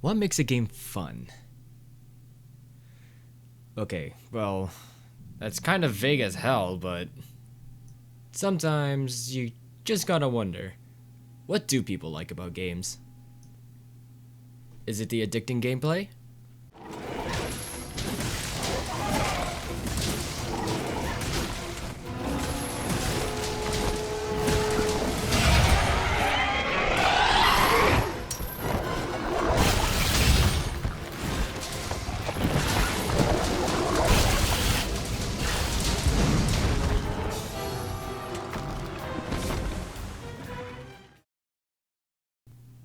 What makes a game fun? Okay, well, that's kind of vague as hell, but sometimes you just gotta wonder, what do people like about games? Is it the addicting gameplay?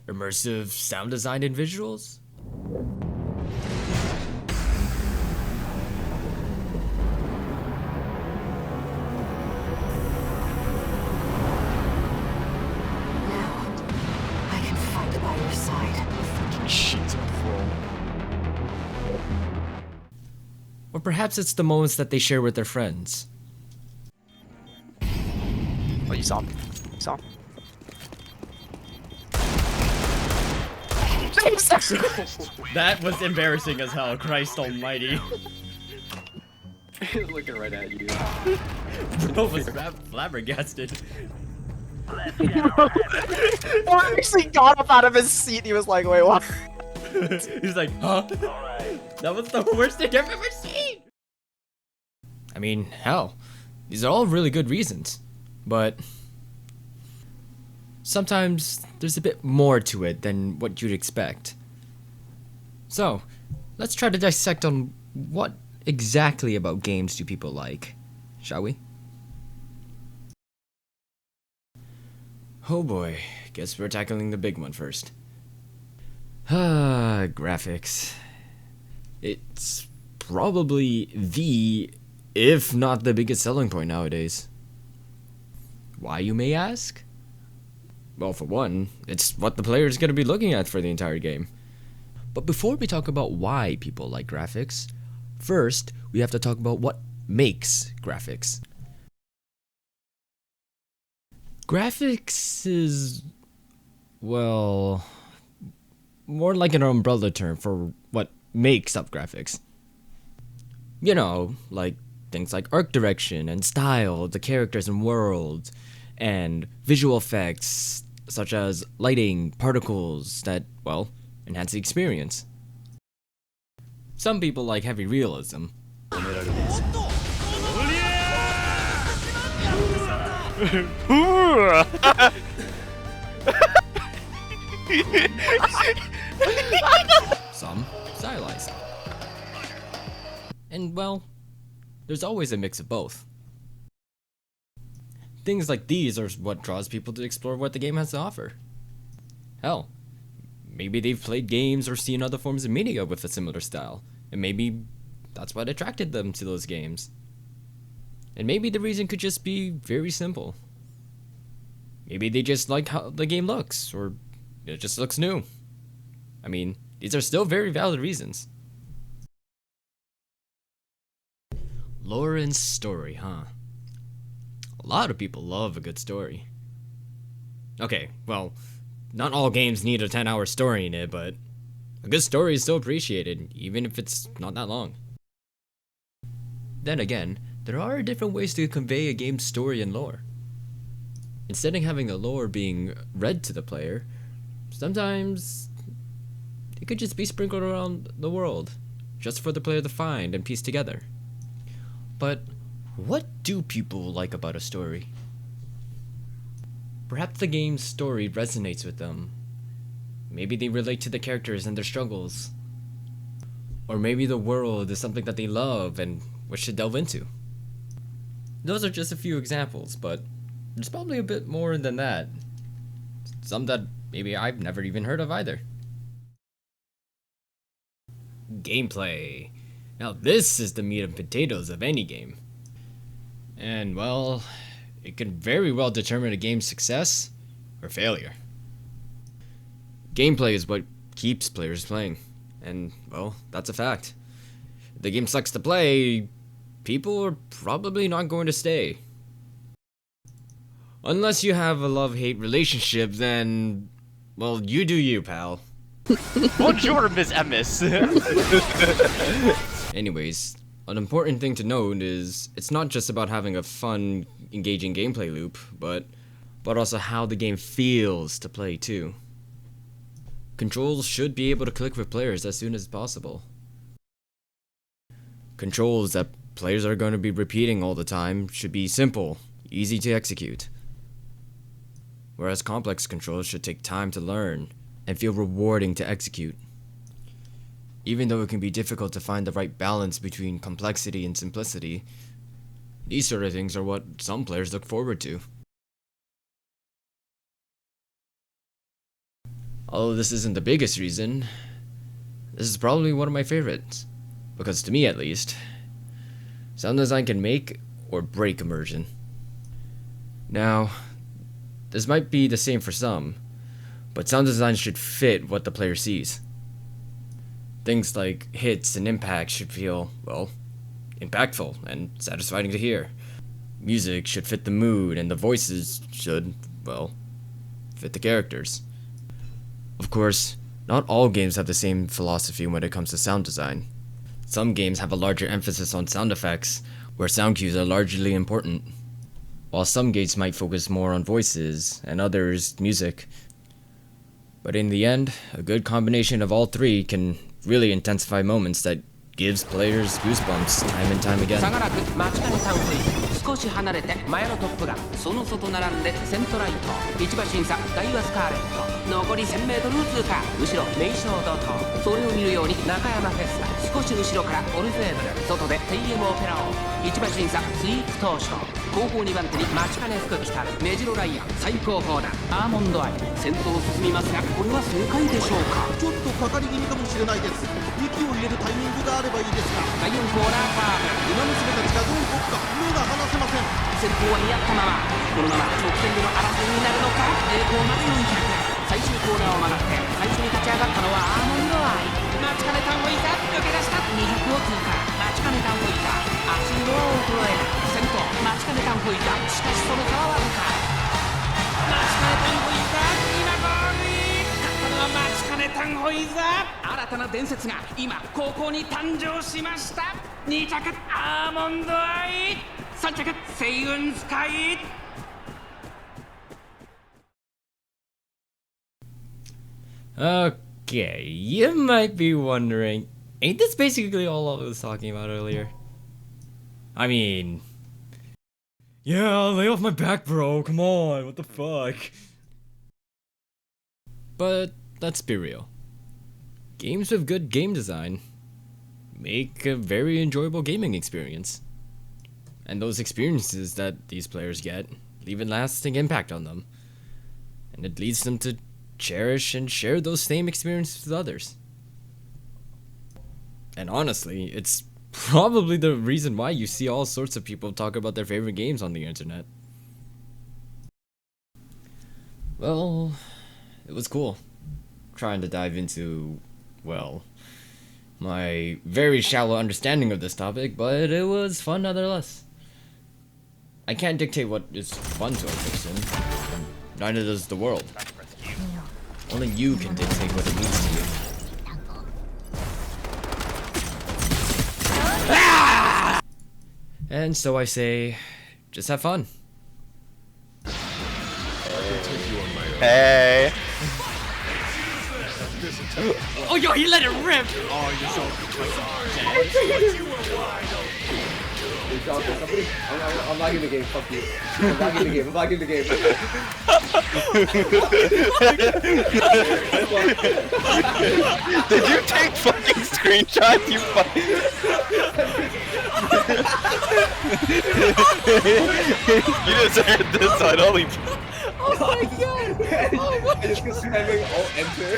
Immersive sound design and visuals? I can fight by your side. Fucking shit, bro. Or perhaps it's the moments that they share with their friends. Oh, you saw me. You saw me. That was embarrassing as hell, Christ almighty. He's looking right at you. Bro was flabbergasted. I actually got up out of his seat. He was like, wait, what? He's like, huh? That was the worst thing I've ever seen! I mean, hell, these are all really good reasons, but sometimes there's a bit more to it than what you'd expect. So, let's try to dissect on what exactly about games do people like, shall we? Oh boy, guess we're tackling the big one first. Graphics. It's probably the, if not the biggest selling point nowadays. Why, you may ask? Well, for one, it's what the player is going to be looking at for the entire game. But before we talk about why people like graphics, first, we have to talk about what makes graphics. Graphics is, well, more like an umbrella term for what makes up graphics. You know, like things like art direction and style, the characters and world, and visual effects such as lighting, particles that, well, enhance the experience. Some people like heavy realism. Some stylized. And well, there's always a mix of both. Things like these are what draws people to explore what the game has to offer. Hell, maybe they've played games or seen other forms of media with a similar style, and maybe that's what attracted them to those games. And maybe the reason could just be very simple. Maybe they just like how the game looks, or it just looks new. I mean, these are still very valid reasons. Lore and story, huh? A lot of people love a good story. Okay, well, not all games need a 10-hour story in it, but a good story is still appreciated, even if it's not that long. Then again, there are different ways to convey a game's story and lore. Instead of having the lore being read to the player, sometimes it could just be sprinkled around the world, just for the player to find and piece together. But what do people like about a story? Perhaps the game's story resonates with them. Maybe they relate to the characters and their struggles. Or maybe the world is something that they love and wish to delve into. Those are just a few examples, but there's probably a bit more than that. Some that maybe I've never even heard of either. Gameplay. Now this is the meat and potatoes of any game. And well, it can very well determine a game's success or failure. Gameplay is what keeps players playing, and well, that's a fact. If the game sucks to play, people are probably not going to stay. Unless you have a love-hate relationship, then, well, you do you, pal. Bonjour, Miss Ms. Anyways, an important thing to note is it's not just about having a fun, engaging gameplay loop, but also how the game feels to play too. Controls should be able to click with players as soon as possible. Controls that players are going to be repeating all the time should be simple, easy to execute. Whereas complex controls should take time to learn and feel rewarding to execute. Even though it can be difficult to find the right balance between complexity and simplicity, these sort of things are what some players look forward to. Although this isn't the biggest reason, this is probably one of my favorites, because to me at least, sound design can make or break immersion. Now, this might be the same for some, but sound design should fit what the player sees. Things like hits and impacts should feel, well, impactful and satisfying to hear. Music should fit the mood, and the voices should, well, fit the characters. Of course, not all games have the same philosophy when it comes to sound design. Some games have a larger emphasis on sound effects, where sound cues are largely important, while some games might focus more on voices, and others, music. But in the end, a good combination of all three can really intensify moments that gives players goosebumps time and time again. 少し離れて前のトップガンその外並んでセントライト市場審査大和スカーレット残り 1000m 通過後ろ名称同等それを見るように中山フェスタ少し後ろからオルフェーブル外で TM オペラ王市場審査スイープ東証後方2番手に待ちかね福来たるメジロライアン最高峰だアーモンドアイ先頭を進みますがこれは正解でしょうかちょっとかかり気味かもしれないです息を入れるタイミングがあればいいですが第4コーナーカーブ馬娘たちがどう動くか目が離せません先頭は見合ったままこのまま直線での争いになるのか栄光まで400最終コーナーを曲がって最初に立ち上がったのはアーモンドアイ待ちかねタンホイザ抜け出した200を通過待ちかねタンホイザ足の輪を捉える先頭待ちかねタンホイザしかしその差はわずか待ちかねタンホイザ今ゴールイン勝ったのは待ちかねタンホイザ新たな伝説が今ここに誕生しました2着アーモンドアイ3着星雲スカイ Okay, you might be wondering, ain't this basically all I was talking about earlier? I mean, yeah, lay off my back, bro, come on, what the fuck? But let's be real. Games with good game design make a very enjoyable gaming experience. And those experiences that these players get leave a lasting impact on them. And it leads them to cherish and share those same experiences with others. And honestly, it's probably the reason why you see all sorts of people talk about their favorite games on the internet. Well, it was cool trying to dive into, well, my very shallow understanding of this topic, but it was fun nonetheless. I can't dictate what is fun to a person, and neither does the world. Only you can dictate what it means to you. Ah! And so I say, just have fun. Hey. Oh, yo, he let it rip! Oh, you're so I'm lagging the game, fuck you. I'm lagging the game. Did you take fucking screenshots, you You deserved this on only. Oh my god! Oh my god! I just kept spamming alt enter.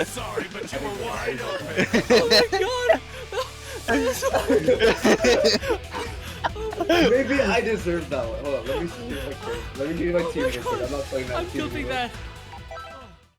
sorry, but you were wide open. Oh my god! Maybe I deserve that one. Hold on, let me see my team. I'm not playing that. I'm clipping that.